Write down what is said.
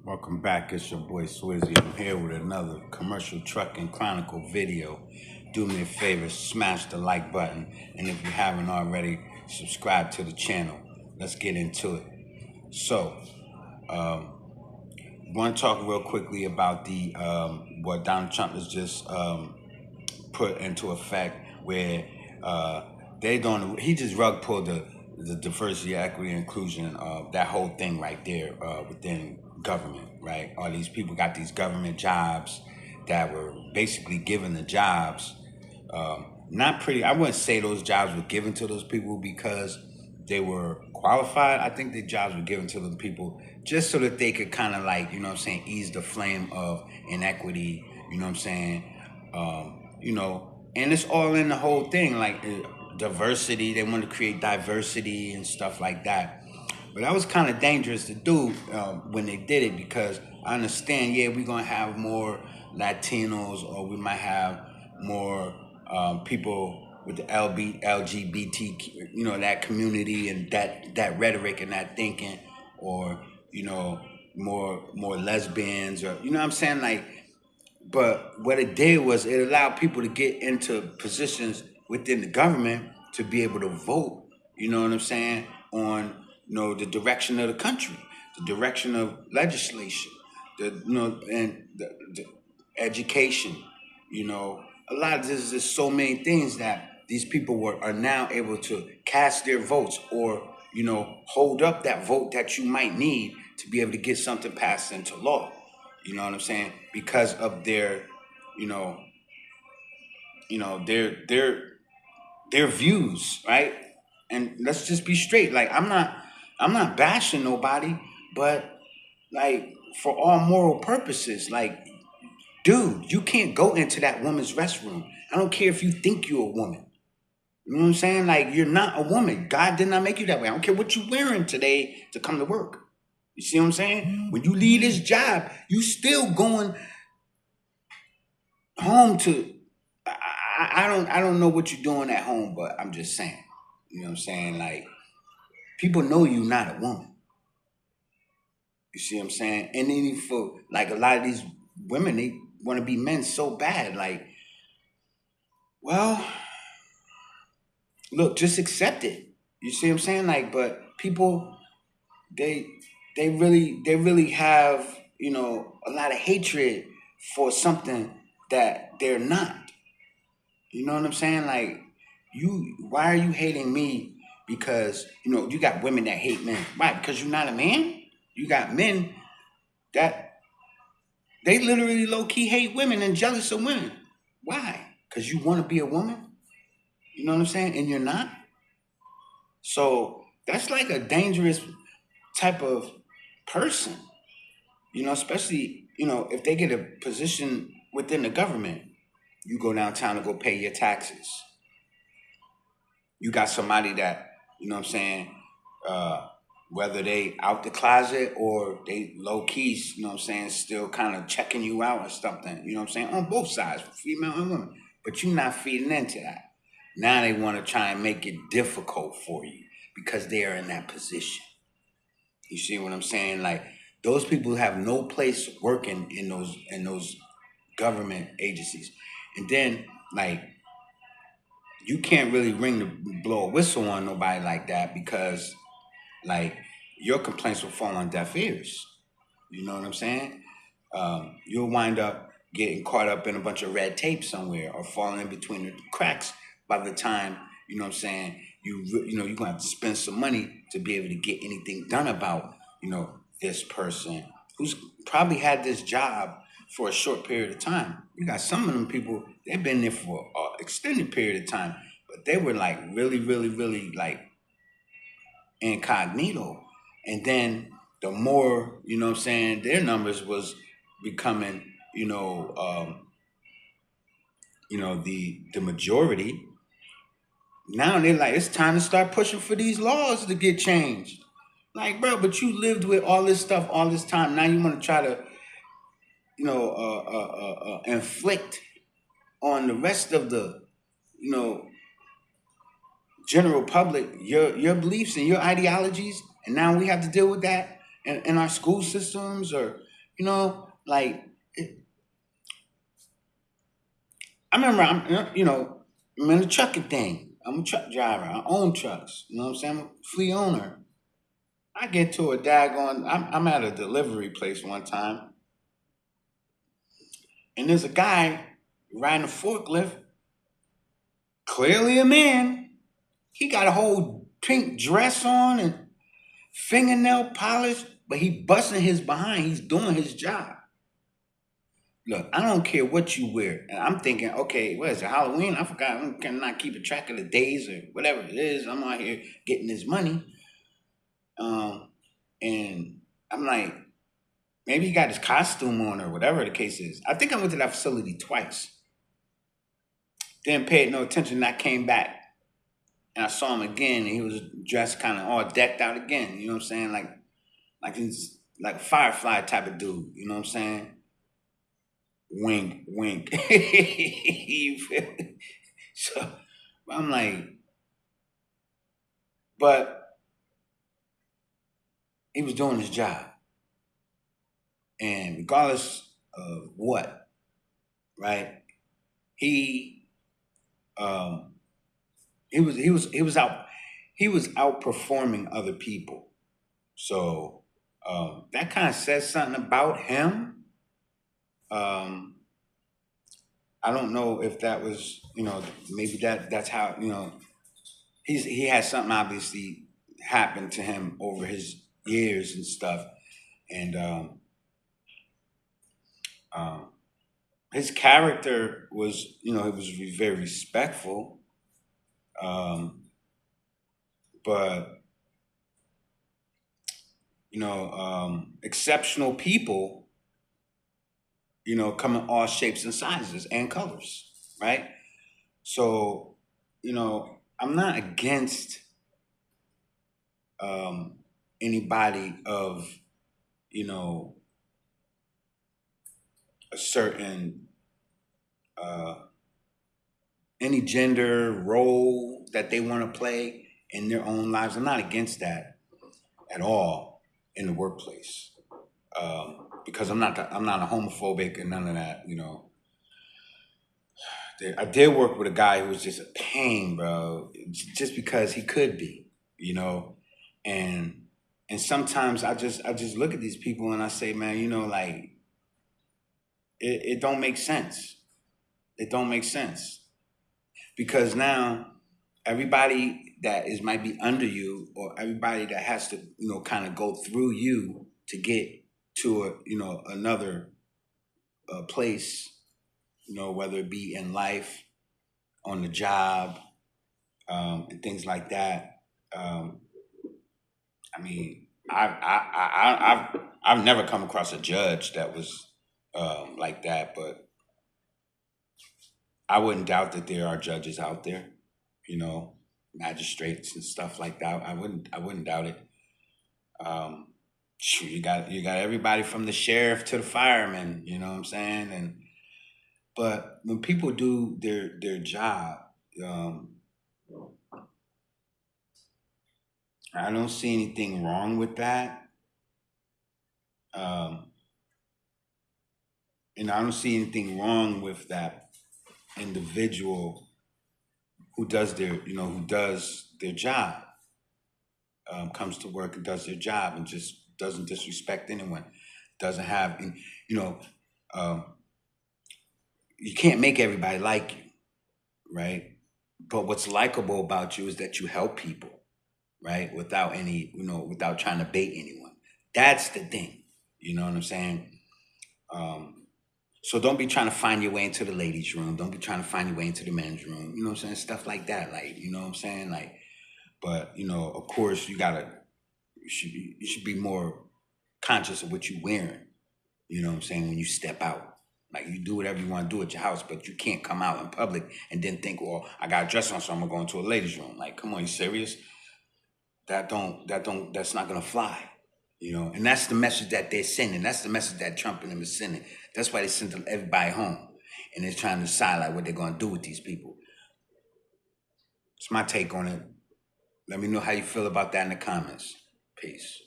Welcome back. It's your boy Swizzy. I'm here with another commercial trucking chronicle video. Do me a favor, smash the like button, and if you haven't already, subscribe to the channel. Let's get into it. So, I want to talk real quickly about the what Donald Trump has just put into effect, where they don't. He just rug pulled the diversity, equity, and inclusion, that whole thing right there within government, right? All these people got these government jobs that were basically given the jobs. Not pretty. I wouldn't say those jobs were given to those people because they were qualified. I think the jobs were given to the people just so that they could kind of like, ease the flame of inequity, and it's all in the whole thing, like diversity. They want to create diversity and stuff like that. But that was kind of dangerous to do when they did it, because I understand, yeah, we're going to have more Latinos, or we might have more people with the LGBT, that community and that rhetoric and that thinking, or, more lesbians, or, what I'm saying? Like, but what it did was it allowed people to get into positions within the government to be able to vote, you know what I'm saying, on, the direction of the country, the direction of legislation, and the education, a lot of this is so many things that these people are now able to cast their votes, or, hold up that vote that you might need to be able to get something passed into law. You know what I'm saying? Because of their, you know, their views, right? And let's just be straight. Like, I'm not bashing nobody, but like, for all moral purposes, like, dude, you can't go into that woman's restroom. I don't care if you think you're a woman. You know what I'm saying? Like, you're not a woman. God did not make you that way. I don't care what you're wearing today to come to work. You see what I'm saying? When you leave this job, you still going home to. I don't know what you're doing at home, but I'm just saying. You know what I'm saying? Like, people know you're not a woman. You see what I'm saying? And then for like a lot of these women, they want to be men so bad. Like, well, look, just accept it. You see what I'm saying? Like, but people, they they really have, a lot of hatred for something that they're not. You know what I'm saying? Like, why are you hating me? Because, you got women that hate men. Why? Because you're not a man? You got men that they literally low key hate women and jealous of women. Why? Because you want to be a woman? You know what I'm saying? And you're not? So that's like a dangerous type of person, especially, if they get a position within the government. You go downtown to go pay your taxes. You got somebody that, what I'm saying, uh, whether they out the closet or they low keys, what I'm saying, still kind of checking you out or something, what I'm saying, on both sides, female and women. But you're not feeding into that. Now they want to try and make it difficult for you because they are in that position. You see what I'm saying? Like, those people have no place working in those government agencies. And then, like, you can't really blow a whistle on nobody like that, because like, your complaints will fall on deaf ears. You know what I'm saying? You'll wind up getting caught up in a bunch of red tape somewhere, or falling in between the cracks by the time, what I'm saying, you're gonna have to spend some money to be able to get anything done about, this person who's probably had this job for a short period of time. You got some of them people, they've been there for an extended period of time, but they were like really, really, really like incognito. And then the more, what I'm saying, their numbers was becoming, the majority. Now they're like, it's time to start pushing for these laws to get changed. Like, bro, but you lived with all this stuff all this time. Now you want to try to, inflict on the rest of the, you know, general public your beliefs and your ideologies, and now we have to deal with that in our school systems, or You know, like I remember, I'm in the trucking thing. I'm a truck driver. I own trucks. You know what I'm saying? I'm a fleet owner. I get to a daggone. I'm at a delivery place one time, and there's a guy riding a forklift. Clearly a man. He got a whole pink dress on and fingernail polish, but he busting his behind. He's doing his job. Look, I don't care what you wear. And I'm thinking, okay, what is it, Halloween? I forgot. I'm not keeping track of the days or whatever it is. I'm out here getting this money. And I'm like, maybe he got his costume on or whatever the case is. I think I went to that facility twice. Didn't pay no attention. And I came back and I saw him again, and he was dressed kind of all decked out again. You know what I'm saying? Like he's like a Firefly type of dude. You know what I'm saying? Wink, wink. You feel me? So I'm like, but he was doing his job, and regardless of what, right? He um, he was outperforming other people. So that kind of says something about him. Um, I don't know if that was, maybe that's how, he had something obviously happen to him over his years and stuff. And um, his character was, it was very respectful. Um, but, exceptional people, come in all shapes and sizes and colors, right? So, I'm not against um, anybody of, you know, a certain uh, any gender role that they want to play in their own lives. I'm not against that at all in the workplace because I'm not a homophobic and none of that. I did work with a guy who was just a pain, bro, just because he could be, and and sometimes I just look at these people and I say, man, like it don't make sense. It don't make sense because now everybody that is might be under you or everybody that has to kind of go through you to get to a another place, whether it be in life, on the job, and things like that. um, I mean, I've never come across a judge that was like that, but I wouldn't doubt that there are judges out there, you know, magistrates and stuff like that. I wouldn't doubt it. Um, shoot, you got everybody from the sheriff to the fireman. You know what I'm saying? And but when people do their job, um, I don't see anything wrong with that. Um, and I don't see anything wrong with that individual who does their job, comes to work and does their job and just doesn't disrespect anyone, doesn't have, you know, um, you can't make everybody like you, right? But what's likable about you is that you help people, right? Without without trying to bait anyone. That's the thing. You know what I'm saying? Um, so don't be trying to find your way into the ladies' room. Don't be trying to find your way into the men's room. You know what I'm saying? Stuff like that. Like, you know what I'm saying? Like, but of course, you should be more conscious of what you're wearing. You know what I'm saying? When you step out, like you do whatever you want to do at your house, but you can't come out in public and then think, well, I got a dress on, so I'm gonna go into a ladies' room. Like, come on, you serious? That's not gonna fly. And that's the message that they're sending. That's the message that Trump and them is sending. That's why they sent everybody home, and they're trying to decide like what they're gonna do with these people. It's my take on it. Let me know how you feel about that in the comments. Peace.